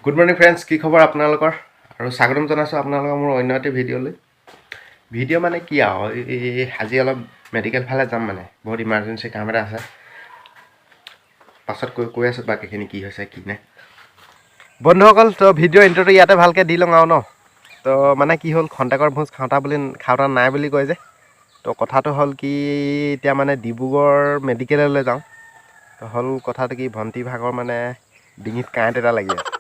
Good morning friends, কি খবৰ আপোনালোকৰ? আৰু স্বাগতম জনাইছোঁ আপোনালোকৰ মোৰ অন্য এটা ভিডিঅ'লৈ। ভিডিঅ' মানে কি আৰু, আজি অলপ মেডিকেল ফালে যাম, মানে বহুত ইমাৰ্জেঞ্চি কাম এটা আছে। পাছত কৈ আছোঁ বাকীখিনি কি হৈছে কি নাই। বন্ধুসকল, তো ভিডিঅ' ইণ্ট্ৰ'টো ইয়াতে ভালকৈ দি লওঁ আৰু ন। তো মানে কি হ'ল, খন্তেকৰ ভোজ খাওঁতা নাই বুলি কয় যে। তো কথাটো হ'ল কি, এতিয়া মানে ডিব্ৰুগড় মেডিকেললৈ যাওঁ। তো হ'ল কথাটো কি, ভণ্টি ভাগৰ মানে ডিঙিত কাঁইট এটা লাগি আছে।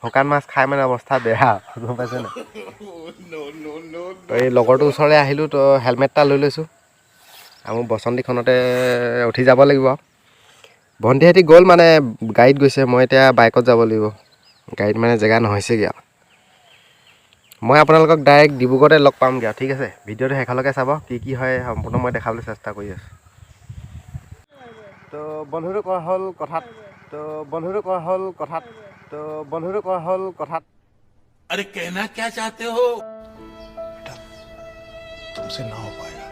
শুকান মাছ খাই মানে অৱস্থা বেয়া, গম পাইছে নাই? তো এই লগৰটোৰ ওচৰলৈ আহিলোঁ, তো হেলমেট এটা লৈ লৈছোঁ আৰু মোৰ বসন্তীখনতে উঠি যাব লাগিব আৰু। ভণ্টিহঁতি গ'ল, মানে গাড়ীত গৈছে, মই এতিয়া বাইকত যাব লাগিব। গাড়ীত মানে জেগা নহৈছেগৈ আৰু। মই আপোনালোকক ডাইৰেক্ট ডিব্ৰুগড়তে লগ পামগৈ আৰু, ঠিক আছে? ভিডিঅ'টো শেষলৈকে চাব, কি হয় সম্পূৰ্ণ মই দেখাবলৈ চেষ্টা কৰি আছোঁ। তো বন্ধুটো কোৱা হ'ল কথাত अरे कहना क्या चाहते हो बेटा तुमसे ना हो पाएगा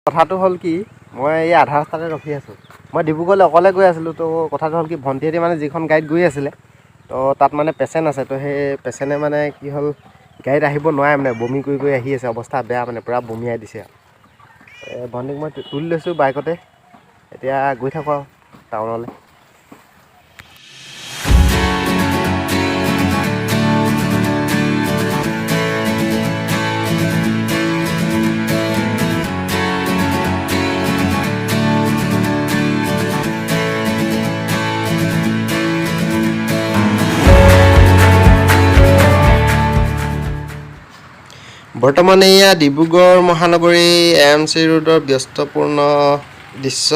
কথাটো হ'ল কি, মই এই আধা ৰাস্তাতে ৰখি আছোঁ। মই ডিব্ৰুগড়লৈ অকলে গৈ আছিলোঁ। তো কথাটো হ'ল কি, ভণ্টিহঁতে মানে যিখন গাড়ীত গৈ আছিলে, তো তাত মানে পেচেণ্ট আছে। তো সেই পেচেণ্টে মানে কি হ'ল, গাড়ীত আহিব নোৱাৰে, মানে বমি কৰি আহি আছে, অৱস্থা বেয়া, মানে পূৰা বমিয়াই দিছে আৰু। ভণ্টিক মই তুলি লৈছোঁ বাইকতে, এতিয়া গৈ থাকোঁ আৰু টাউনলৈ। বৰ্তমান এয়া ডিব্ৰুগড় মহানগৰী AMC ৰোডৰ ব্যস্তপূৰ্ণ দৃশ্য।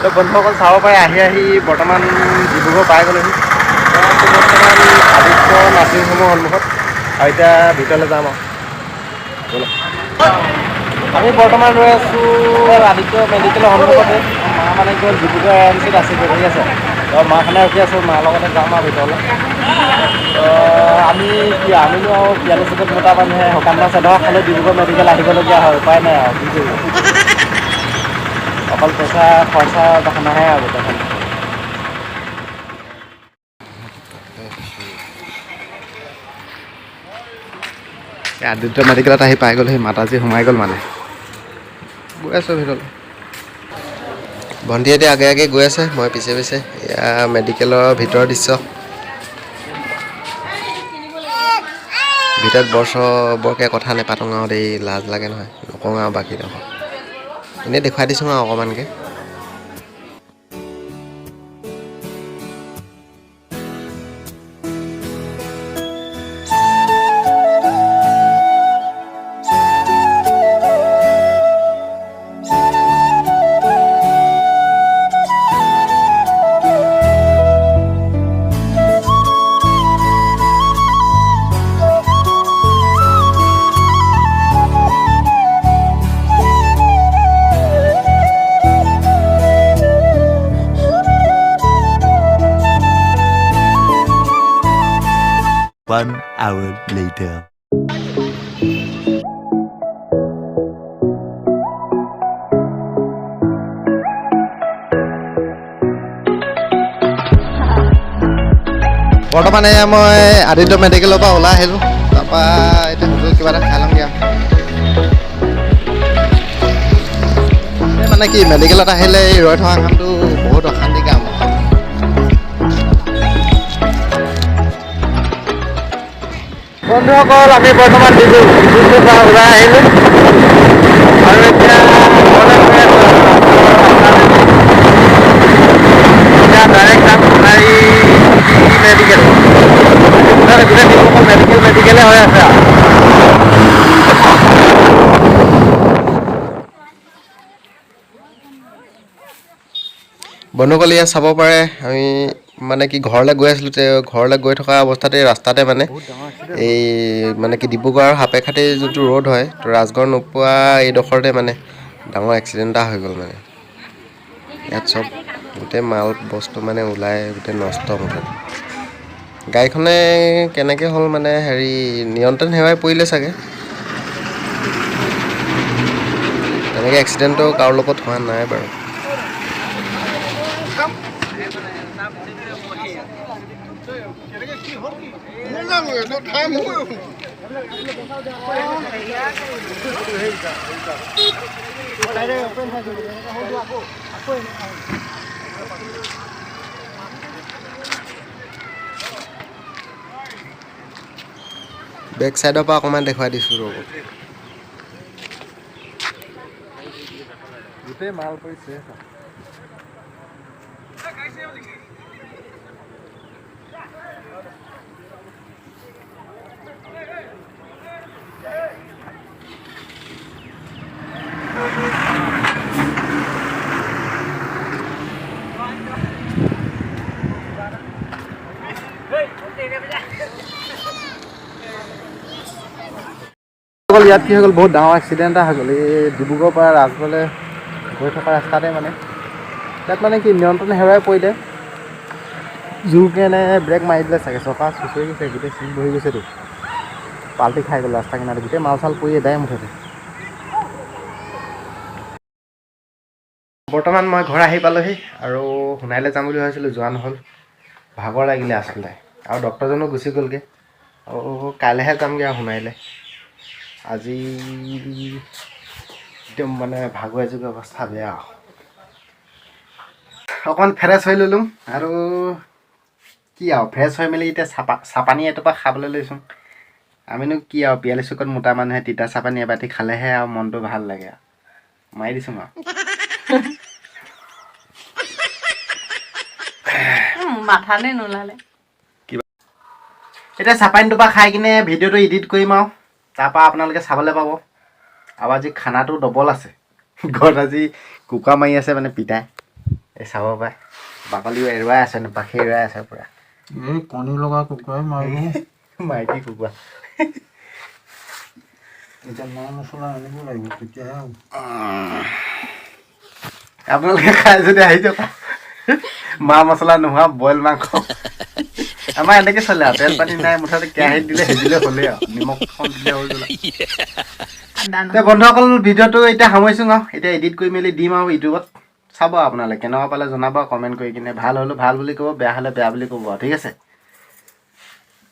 তো বন্ধুসকল চাব পাৰে, আহি বৰ্তমান ডিব্ৰুগড় পাই গ'লোহি। বৰ্তমান আদিত্য নাৰ্ছিংহোমৰ সন্মুখত, আৰু এতিয়া ভিতৰলৈ যাম আৰু। আমি বৰ্তমান ৰৈ আছোঁ আদিত্য মেডিকেলৰ সন্মুখতে। মা মানে গ'ল ডিব্ৰুগড় AMCত আছে, ঠিক আছে? তো মাখানে ৰখি আছোঁ, মাৰ লগতে যাম আৰু ভিতৰলৈ। আমিনো আৰু 42 চুকত মতা মানুহে শুকান মাছ এডোখৰ খালে ডিব্ৰুগড় মেডিকেল আহিবলগীয়া হয়, উপায় নাই আৰু, কি কৰিব। অকল পইচা খৰচা নাহে আৰু গোটেইখন। আদিত্য মেডিকেলত আহি পাই গ'ল, সেই মাতাজী সোমাই গ'ল, মানে গৈ আছোঁ ভিতৰলৈ। ভণ্টিহঁতে আগে গৈ আছে, মই পিছে এয়া মেডিকেলৰ ভিতৰৰ দৃশ্য। ভিতৰত বৰকৈ কথা নাপাতোঁ আৰু দেই, লাজ লাগে নহয়, নকওঁ আৰু বাকী নহয়। এনেই দেখুৱাই দিছোঁ আৰু অকণমানকৈ। One hour later. বৰ্তমানে মই আদিত্য মেডিকেলৰ পৰা ওলাই আহিলোঁ। তাৰপৰা এতিয়া হোটেল কিবা এটা খাই ল'মগৈ আৰু। মানে কি, মেডিকেলত আহিলে এই ৰৈ থকা কামটো বহুত অশান্তি কাম। বন্ধুসকল, আমি বৰ্তমান ডিব্ৰুগড়ৰ পৰা ওলাই আহিলোঁ আৰু এতিয়া ঘৰলৈ গৈ আছোঁ। এতিয়া ডাইৰেক্ট যাম সোণাৰী মেডিকেল। গোটেই ডিব্ৰুগড় মেডিকেলে হৈ আছে আৰু। বন্ধুসকল, ইয়াত চাব পাৰে, আমি মানে কি ঘৰলৈ গৈ আছিলোঁ। ঘৰলৈ গৈ থকা অৱস্থাতে ৰাস্তাতে মানে এই মানে কি ডিব্ৰুগড় আৰু সাপেখাতি যোনটো ৰোড হয়, তো ৰাজগড় নোপোৱা এইডোখৰতে মানে ডাঙৰ এক্সিডেণ্ট এটা হৈ গ'ল। মানে ইয়াত চব গোটেই মাল বস্তু মানে ওলাই গোটেই নষ্ট মুঠতে। গাড়ীখনে কেনেকৈ হ'ল মানে নিয়ন্ত্ৰণ হেৰুৱাই পৰিলে চাগে। এনেকৈ এক্সিডেণ্টটো কাৰো লগত হোৱা নাই বাৰু। বেক চাইডৰ পৰা অকণমান দেখুৱাই দিছোঁ ৰ'ব। গোটেই মাল পৰিছে। ইয়াত কি হৈ গ'ল, বহুত ডাঙৰ এক্সিডেণ্ট এটা হৈ গ'ল। এই ডিব্ৰুগড়ৰ পৰা ৰাজগড়লৈ গৈ থকা ৰাস্তাতে মানে ইয়াত মানে কি নিয়ন্ত্ৰণ হেৰুৱাই পৰিলে। জোৰকৈ ব্ৰেক মাৰি দিলে চাগে, চকা চুচৰি গৈছে, গোটেই চিন বহি গৈছেতো, পাল্টি খাই গ'ল ৰাস্তা কিনাৰত, গোটেই মাল চাল পৰি এদাই মুঠতে। বৰ্তমান মই ঘৰ আহি পালোহি আৰু সোণাইলৈ যাম বুলি ভাবিছিলোঁ, যোৱা নহ'ল, ভাগৰ লাগিলে আচলতে, আৰু ডক্টৰজনো গুচি গ'লগৈ, আৰু কাইলৈহে যামগৈ আৰু সোণাইলৈ। আজি একদম মানে ভাগৰ এযোগৰ অৱস্থা বেয়া। অকণমান ফ্ৰেছ হৈ ল'লোঁ, আৰু কি আৰু ফ্ৰেছ হৈ মেলি এতিয়া চাপানী এটোপা খাবলৈ লৈছোঁ। আমিনো কি আৰু ৪২ চুকত মোটা মানুহে তিতা চাপানী এবাটি খালেহে আৰু মনটো ভাল লাগে আৰু মাৰি দিছোঁ আৰু। মাথানে নোলালে। এতিয়া চাপানী টোপা খাই কিনে ভিডিঅ'টো এডিট কৰিম আৰু তাৰপৰা আপোনালোকে চাবলৈ পাব। আৰু আজি খানাটো ডবল আছে, ঘৰত আজি কুকুৰা মাৰি আছে মানে পিতাই, এই চাব পাৰে, বাকলিও এৰুৱাই আছে, পাখি এৰুৱাই আছে পূৰা। এই কণী লগা কুকুৰাই মাৰিব। মাইকী কুকুৰা। এতিয়া মা মছলা আনিব লাগিব, তেতিয়াহে হ'ব। আপোনালোকে খাই যদি আহি যাওক, মা মছলা নোহোৱা বইল মাংস। আমাৰ এনেকৈ চলে আৰু, তেল পানী নাই, মুঠতে কেৰাহীত দিলে সিজিলে হ'লেই আৰু, নিমখ দিলে হৈ গ'ল। এতিয়া বন্ধুসকল ভিডিঅ'টো এতিয়া সামৰিছোঁ আৰু, এতিয়া এডিট কৰি মেলি দিম আৰু ইউটিউবত চাব আপোনালোকে, কেনেকুৱা পালে জনাব কমেণ্ট কৰি কিনে। ভাল হ'লেও ভাল বুলি ক'ব, বেয়া হ'লে বেয়া বুলি ক'ব আৰু, ঠিক আছে।